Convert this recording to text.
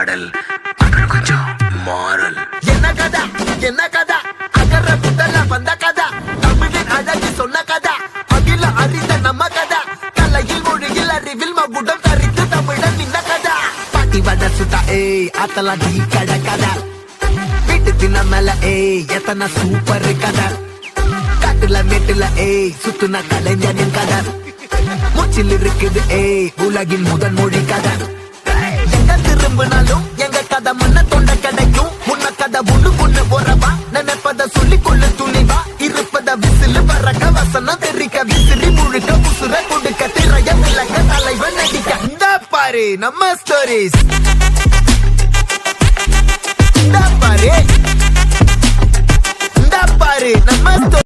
பாடல் அப்புறம் கொஞ்சம் மாறல். என்ன கதா அகர புத்தல வந்த கதா தமிழின் அழகு சொன்ன கதா அகில அறிந்த நம்ம கதா கலையில் மொழியில் அறிவில் மகுடம் தரித்து தமிழன் நின்ன கதா பாட்டி வட சுட்டா அத்தலா டீ கட கதா வீட்டு தின்ன மேல எத்தனை சூப்பர் கதா காட்டுல மேட்டுல சுத்துன கலைஞனின் கதா மூச்சில் இருக்குது உலகின் முதன் மொழி கதா எங்க திரும்பினாலும் எங்க கதை முன்ன தொண்ட கிடைக்கும் முன்ன கதை ஒண்ணு உறவா நினைப்பத சொல்லி கொள்ளு துணிவா இருப்பத விசிலு வரக்க வசனம் தெரிக்க விசிறி முழுக்க உசுர கொடுக்க திரைய விளக்க தலைவன் நடிக்க இந்த பாரு நம்ம ஸ்டோரிஸ் இந்த பாரு நம்ம ஸ்டோரி